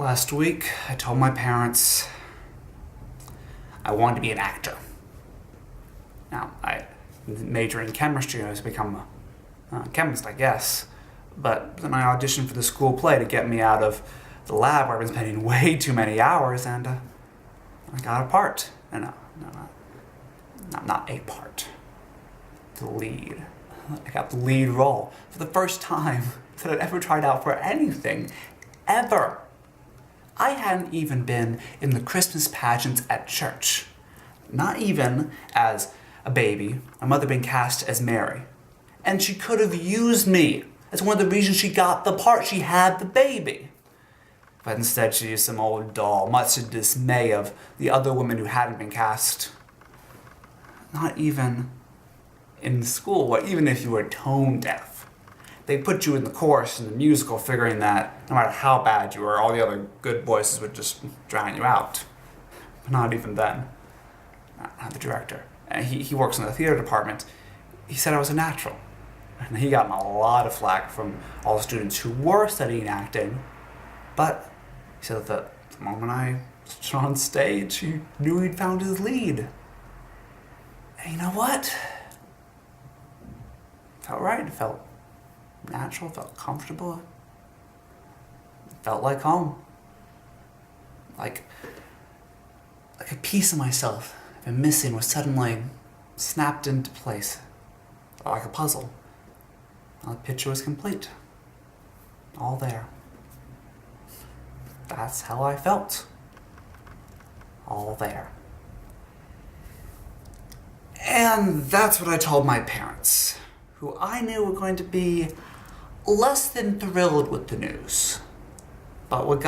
Last week, I told my parents I wanted to be an actor. Now, I majored in chemistry. I was to become a chemist, I guess. But then I auditioned for the school play to get me out of the lab where I've been spending way too many hours, and I got a part. Not a part. The lead. I got the lead role for the first time that I'd ever tried out for anything, ever. I hadn't even been in the Christmas pageants at church. Not even as a baby. My mother had been cast as Mary. And she could have used me as one of the reasons she got the part. She had the baby. But instead she used some old doll, much to the dismay of the other women who hadn't been cast. Not even in school, or even if you were tone deaf. They put you in the chorus in the musical figuring that no matter how bad you were, all the other good voices would just drown you out. But not even then. Not the director. He works in the theater department. He said I was a natural. And he got a lot of flack from all the students who were studying acting. But he said that the moment I stood on stage, he knew he'd found his lead. And you know what? It felt right. It felt natural. It felt comfortable. It felt like home. Like a piece of myself I've been missing was suddenly snapped into place. Like a puzzle. The picture was complete. All there. That's how I felt. All there. And that's what I told my parents, who I knew were going to be less than thrilled with the news. But what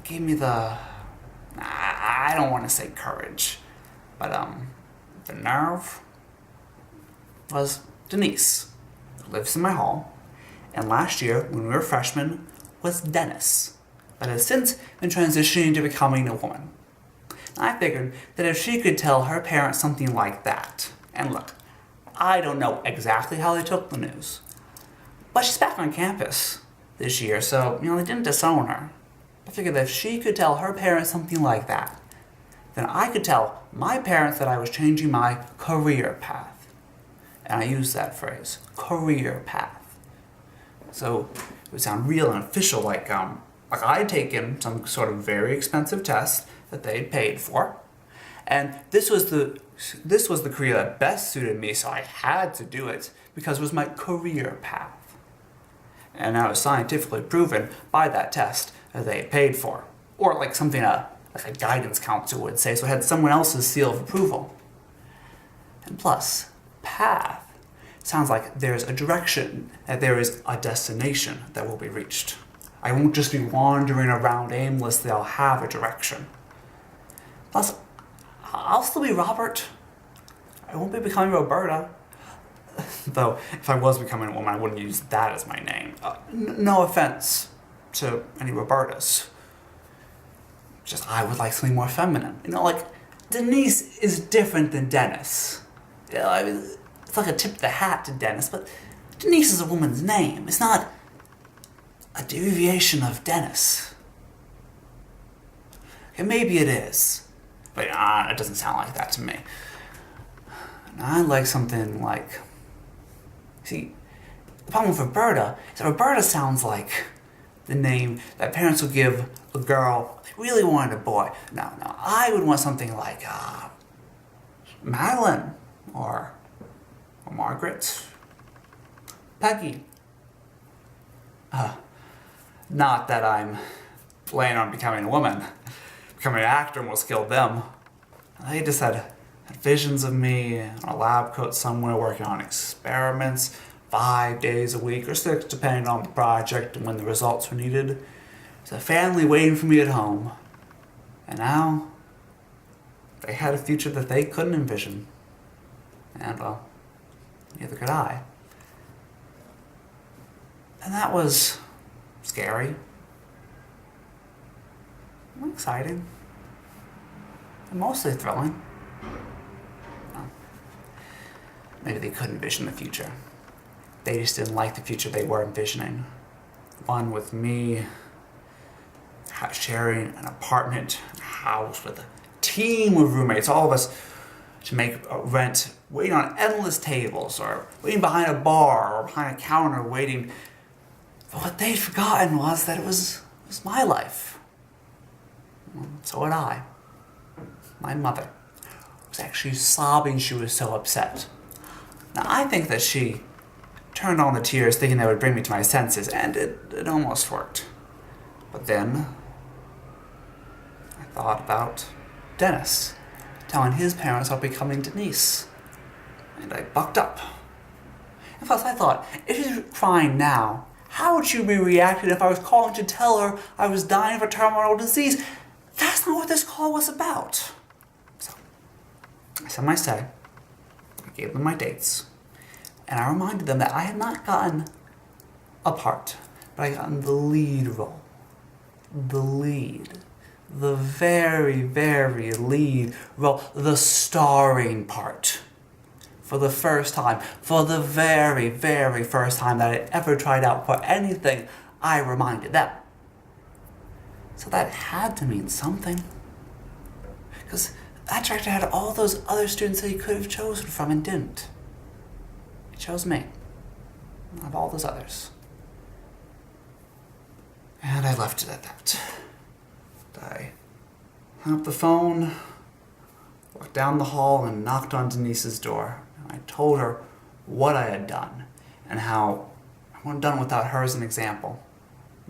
gave me the, I don't want to say courage, but the nerve was Denise, who lives in my hall, and last year, when we were freshmen, was Dennis, but has since been transitioning to becoming a woman. I figured that if she could tell her parents something like that, and look, I don't know exactly how they took the news, but she's back on campus this year, so, they didn't disown her. I figured that if she could tell her parents something like that, then I could tell my parents that I was changing my career path. And I use that phrase, career path. So it would sound real and official, like I'd taken some sort of very expensive test that they'd paid for, and this was the career that best suited me, so I had to do it because it was my career path. And now it's scientifically proven by that test that they had paid for, or like something like a guidance council would say, so it had someone else's seal of approval. And plus, path sounds like there's a direction, that there is a destination that will be reached. I won't just be wandering around aimlessly, I'll have a direction. Plus, I'll still be Robert. I won't be becoming Roberta. Though, if I was becoming a woman, I wouldn't use that as my name. No offense to any Robertas. Just, I would like something more feminine. Denise is different than Dennis. It's like a tip of the hat to Dennis, but Denise is a woman's name. It's not a deviation of Dennis. And maybe it is. But it doesn't sound like that to me. And I like something like... See, the problem with Roberta is that Roberta sounds like the name that parents would give a girl if they really wanted a boy. No, I would want something like Madeline or Margaret. Peggy. Not that I'm planning on becoming a woman. Becoming an actor almost killed them. They just had visions of me in a lab coat somewhere working on experiments 5 days a week or 6, depending on the project and when the results were needed. There's a family waiting for me at home. And now, they had a future that they couldn't envision. And, well, neither could I. And that was scary. Exciting. And mostly thrilling. Well, maybe they couldn't envision the future. They just didn't like the future they were envisioning. One with me sharing an apartment, a house with a team of roommates, all of us to make rent, waiting on endless tables, or waiting behind a bar, or behind a counter, waiting. But what they'd forgotten was that it was my life. So had I. My mother was actually sobbing. She was so upset. Now, I think that she turned on the tears thinking they would bring me to my senses, and it almost worked. But then I thought about Dennis telling his parents I'll be coming to Nice, and I bucked up. And plus I thought, if she's crying now, how would she be reacting if I was calling to tell her I was dying of a terminal disease? That's not what this call was about. So, I said my say, I gave them my dates, and I reminded them that I had not gotten a part, but I gotten the lead role. The lead. The very, very lead role. The starring part. For the first time. For the very, very first time that I ever tried out for anything, I reminded them. So that had to mean something. Because that director had all those other students that he could have chosen from and didn't. He chose me. Out of all those others. And I left it at that. I hung up the phone, walked down the hall, and knocked on Denise's door. And I told her what I had done and how I wouldn't have done it without her as an example.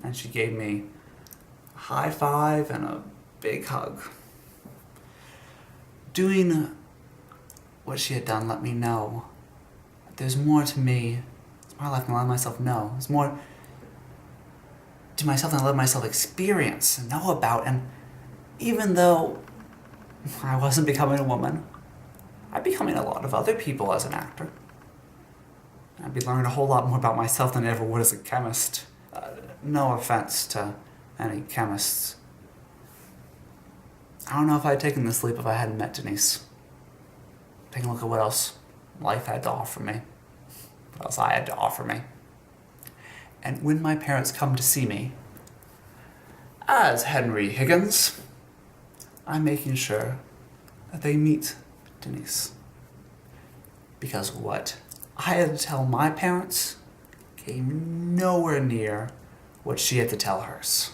And she gave me a high five and a big hug. Doing what she had done let me know that there's more to me. It's my life than I let myself know. There's more to myself than I let myself experience and know about. And even though I wasn't becoming a woman, I'd be becoming a lot of other people as an actor. I'd be learning a whole lot more about myself than I ever would as a chemist. No offense to any chemists. I don't know if I'd taken this leap if I hadn't met Denise. Take a look at what else life had to offer me. What else I had to offer me. And when my parents come to see me, as Henry Higgins, I'm making sure that they meet Denise. Because what I had to tell my parents came nowhere near what she had to tell hers.